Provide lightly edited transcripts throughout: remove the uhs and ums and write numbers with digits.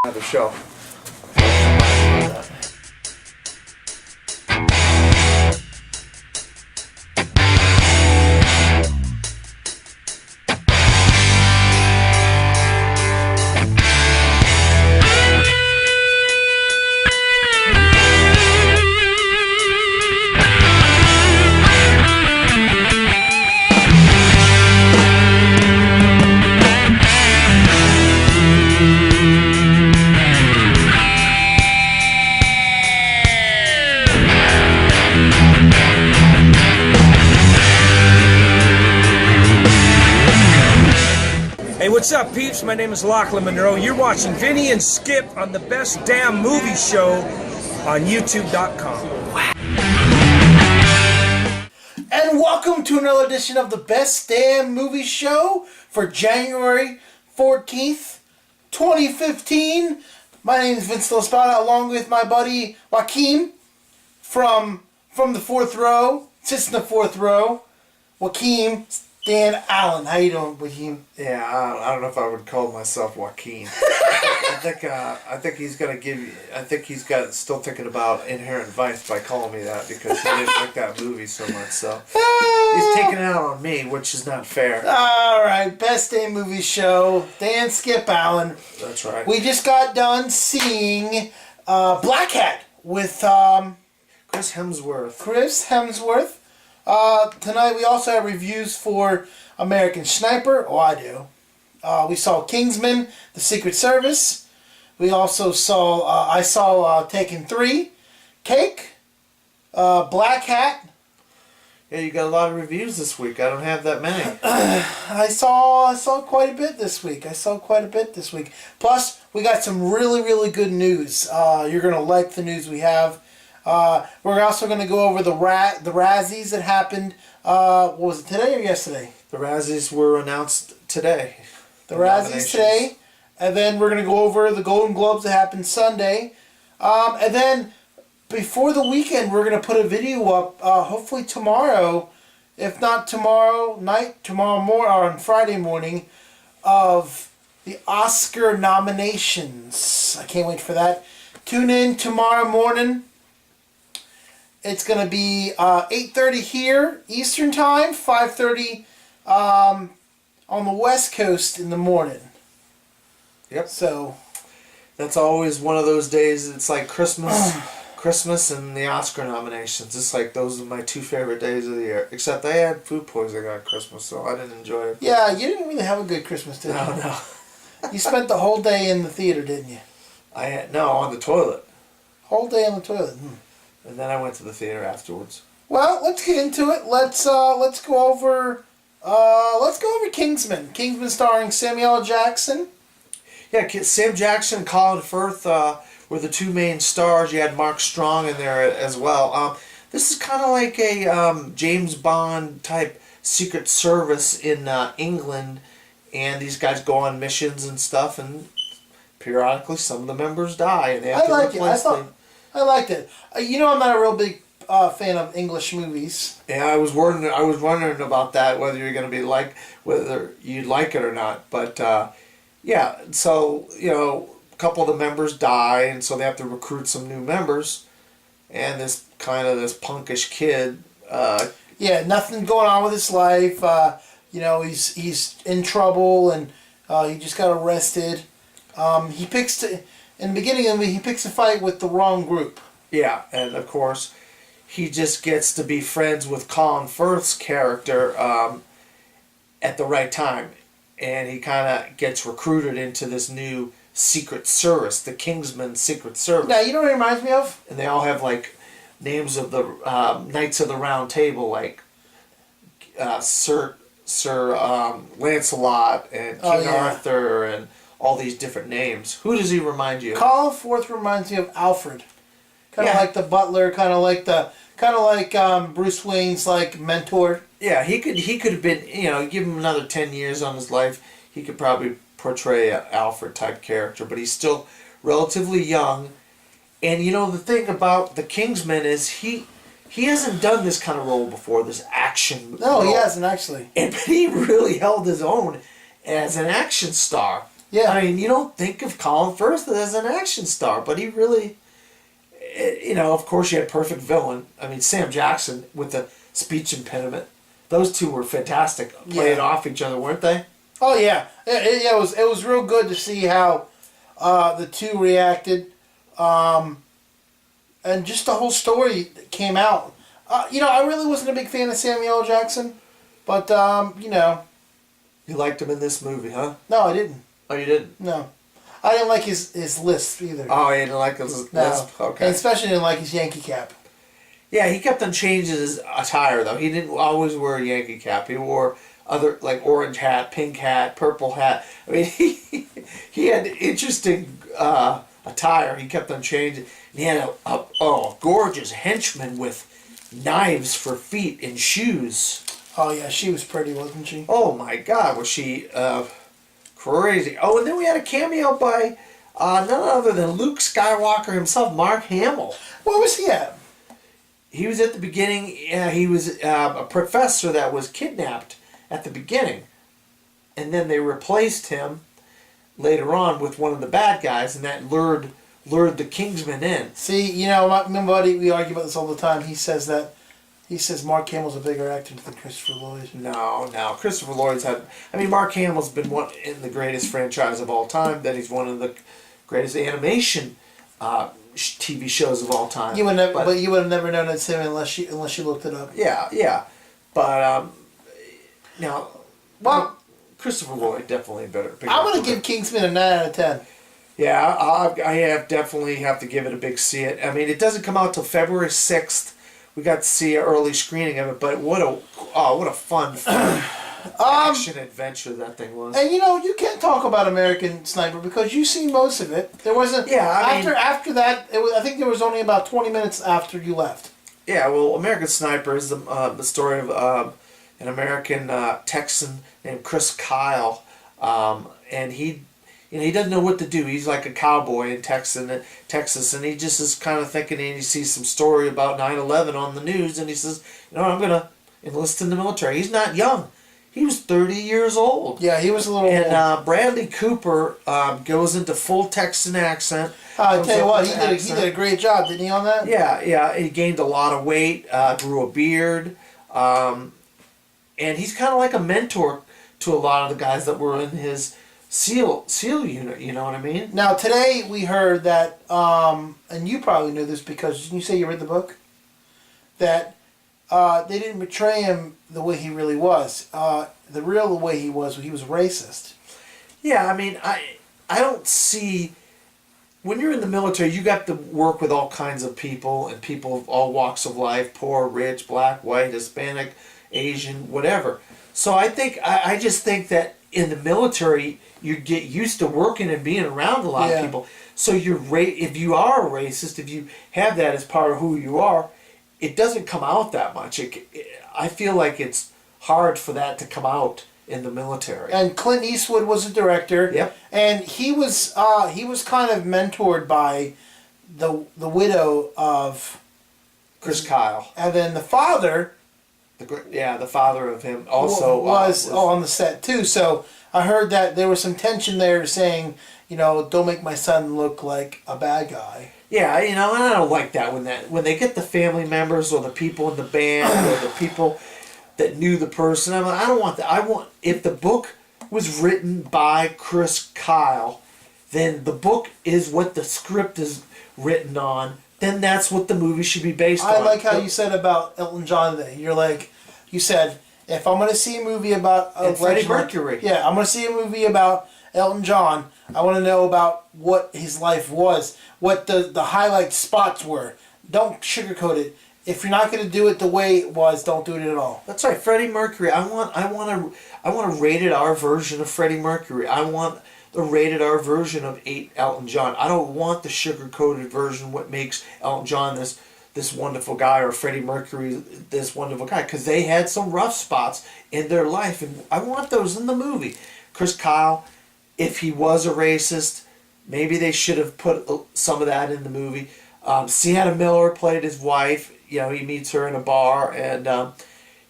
the show. Hey, what's up, peeps? My name is Lachlan Monroe. You're watching Vinny and Skip on the Best Damn Movie Show on YouTube.com. And welcome to another edition of the Best Damn Movie Show for January 14th, 2015. My name is Vince Lospada, along with my buddy Joaquin from the fourth row. Sits in the fourth row. Joaquin Dan Allen. How you doing, Joaquin? Yeah, I don't know if I would call myself Joaquin. I think he's gonna give you. I think he's still thinking about Inherent Vice by calling me that because he didn't like that movie so much. So he's taking it out on me, which is not fair. All right, Best Damn Movie Show. Dan Skip Allen. That's right. We just got done seeing Blackhat with Chris Hemsworth. Tonight we also have reviews for American Sniper. Oh, I do. We saw Kingsman, The Secret Service. We also saw, I saw Taken 3, Cake, Blackhat. Yeah, you got a lot of reviews this week. I don't have that many. I saw quite a bit this week. Plus, we got some really, really good news. You're going to like the news we have. We're also going to go over the Razzies that happened, what was it, today or yesterday? The Razzies were announced today. The Razzies today. And then we're going to go over the Golden Globes that happened Sunday. And then before the weekend, we're going to put a video up, hopefully tomorrow, if not tomorrow night, tomorrow morning, or on Friday morning, of the Oscar nominations. I can't wait for that. Tune in tomorrow morning. It's going to be 8:30 here, Eastern Time, 5:30 on the West Coast in the morning. Yep. So that's always one of those days. It's like Christmas and the Oscar nominations. It's like those are my two favorite days of the year. Except I had food poisoning on Christmas, so I didn't enjoy it. yeah, you didn't really have a good Christmas, did you? No. You spent the whole day in the theater, didn't you? On the toilet. Whole day on the toilet. And then I went to the theater afterwards. Well, let's get into it. Let's go over Kingsman. Kingsman starring Samuel L. Jackson. Yeah, Sam Jackson and Colin Firth were the two main stars. You had Mark Strong in there as well. This is kind of like a James Bond type Secret Service in England, and these guys go on missions and stuff, and periodically some of the members die, and they have to replace them. I liked it. You know, I'm not a real big fan of English movies. Yeah, I was wondering about that, whether you're going to be whether you'd like it or not. But yeah, so a couple of the members die, and so they have to recruit some new members. And this punkish kid. Yeah, nothing going on with his life. He's in trouble, and he just got arrested. In the beginning of he picks a fight with the wrong group. Yeah, and of course, he just gets to be friends with Colin Firth's character at the right time. And he kind of gets recruited into this new Secret Service, the Kingsman Secret Service. Now, you know what it reminds me of? And they all have, names of the Knights of the Round Table, Sir Lancelot and King Arthur and all these different names. Who does he remind you of? Colin Firth reminds me of Alfred. Kind of like the butler, kind of like Bruce Wayne's mentor. Yeah, he could have been, give him another 10 years on his life, he could probably portray an Alfred type character, but he's still relatively young. And the thing about the Kingsman is he hasn't done this kind of role before, this action No, role. he hasn't actually. But he really held his own as an action star. Yeah. I mean, you don't think of Colin Firth as an action star, but he really, of course you had perfect villain. I mean, Sam Jackson with the speech impediment. Those two were fantastic, playing off each other, weren't they? Oh yeah, it was real good to see how the two reacted, and just the whole story that came out. I really wasn't a big fan of Samuel L. Jackson, but You liked him in this movie, huh? no, I didn't. Oh, you didn't? No, I didn't like his lisp either. Oh, you didn't like his lisp? Okay. And especially didn't like his Yankee cap. Yeah, he kept on changing his attire, though. He didn't always wear a Yankee cap. He wore other, like, orange hat, pink hat, purple hat. I mean, he had interesting attire. He kept on changing. And he had a gorgeous henchman with knives for feet and shoes. Oh yeah, she was pretty, wasn't she? Oh my God, was she crazy. Oh, and then we had a cameo by none other than Luke Skywalker himself, Mark Hamill. Where was he at? He was at the beginning. He was a professor that was kidnapped at the beginning, and then they replaced him later on with one of the bad guys, and that lured the Kingsmen in. See, my buddy, we argue about this all the time. He says Mark Hamill's a bigger actor than Christopher Lloyd. No, Christopher Lloyd's had. I mean, Mark Hamill's been one in the greatest franchise of all time. That he's one of the greatest animation TV shows of all time. But you would have never known it's him unless you looked it up. Yeah, but now, well, Christopher Lloyd definitely better. I'm gonna give Kingsman a 9 out of 10. Yeah, I definitely have to give it a big see it. I mean, it doesn't come out till February 6th. We got to see an early screening of it, but what a fun action adventure that thing was. And you can't talk about American Sniper because you've seen most of it. There wasn't. Yeah, after that, I think there was only about 20 minutes after you left. Yeah, well, American Sniper is the story of an American Texan named Chris Kyle, and he doesn't know what to do. He's like a cowboy in Texas, and he just is kind of thinking, and he sees some story about 9/11 on the news, and he says, I'm going to enlist in the military. He's not young. He was 30 years old. Yeah, he was a little and, old. Bradley Cooper goes into full Texan accent. I tell you what, he did a great job, didn't he, on that? Yeah. He gained a lot of weight, grew a beard, and he's kind of like a mentor to a lot of the guys that were in his SEAL unit. You know what I mean? Now today we heard that, and you probably knew this because didn't you say you read the book? That they didn't portray him the way he really was. The real way he was racist. Yeah, I mean, I don't see. When you're in the military, you got to work with all kinds of people, and people of all walks of life, poor, rich, black, white, Hispanic, Asian, whatever. So I just think that in the military, you get used to working and being around a lot of people. So if you are a racist, if you have that as part of who you are, it doesn't come out that much. I feel like it's hard for that to come out in the military. And Clint Eastwood was the director. Yep. And he was kind of mentored by the widow of Chris Kyle. And then the father. The father of him also was on the set too. So I heard that there was some tension there, saying, don't make my son look like a bad guy. Yeah, and I don't like that when they get the family members or the people in the band or the people that knew the person. I don't want that. If the book was written by Chris Kyle, then the book is what the script is written on. Then that's what the movie should be based on. I like how you said about Elton John today. You said, if I'm going to see a movie about Freddie Mercury. Yeah, I'm going to see a movie about Elton John. I want to know about what his life was, what the highlight spots were. Don't sugarcoat it. If you're not going to do it the way it was, don't do it at all. That's right, Freddie Mercury. I want a rated R version of Freddie Mercury. I want the rated R version of Elton John. I don't want the sugar-coated version, what makes Elton John this wonderful guy, or Freddie Mercury this wonderful guy, because they had some rough spots in their life, and I want those in the movie. Chris Kyle, if he was a racist, maybe they should have put some of that in the movie. Sienna Miller played his wife. He meets her in a bar, and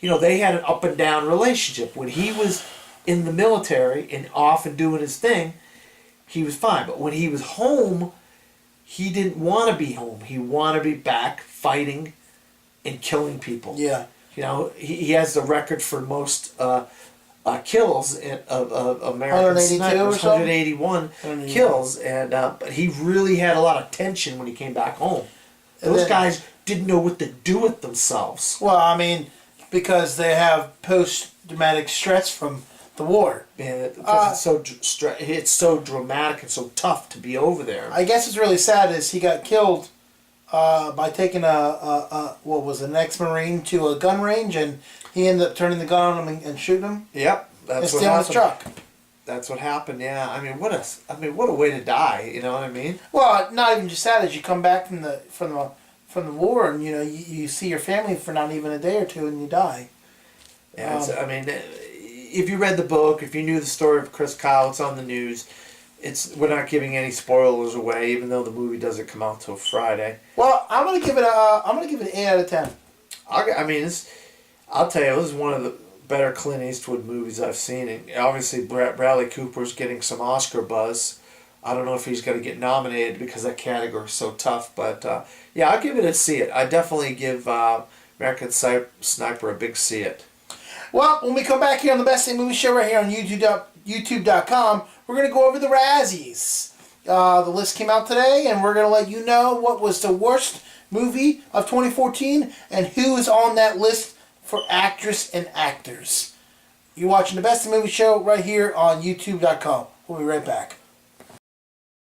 they had an up and down relationship. When he was in the military and off and doing his thing, he was fine. But when he was home, he didn't want to be home. He wanted to be back fighting and killing people. Yeah. You know, he has the record for most kills of American 182 snipers, or something? 181 kills, and but he really had a lot of tension when he came back home. Those guys didn't know what to do with themselves. Well, I mean, because they have post-traumatic stress from the war. And because it's so dramatic and so tough to be over there. I guess what's really sad is he got killed by taking an ex-Marine to a gun range, and he ended up turning the gun on him and shooting him. Yep, that's and what stealing happened. his truck. That's what happened. Yeah, I mean, what a way to die. You know what I mean? Well, not even just that. As you come back from the war, and you see your family for not even a day or two, and you die. Yeah, I mean, if you read the book, if you knew the story of Chris Kyle, it's on the news. We're not giving any spoilers away, even though the movie doesn't come out till Friday. Well, I'm gonna give it an 8 out of 10. I'll tell you, this is one of the better Clint Eastwood movies I've seen. And obviously, Bradley Cooper's getting some Oscar buzz. I don't know if he's going to get nominated because that category is so tough, but yeah, I'll give it a see it. I definitely give American Sniper a big see it. Well, when we come back here on the Best Day Movie Show right here on YouTube.com, we're going to go over the Razzies. The list came out today, and we're going to let you know what was the worst movie of 2014 and who is on that list for actress and actors. You're watching the Best Day Movie Show right here on YouTube.com. We'll be right back.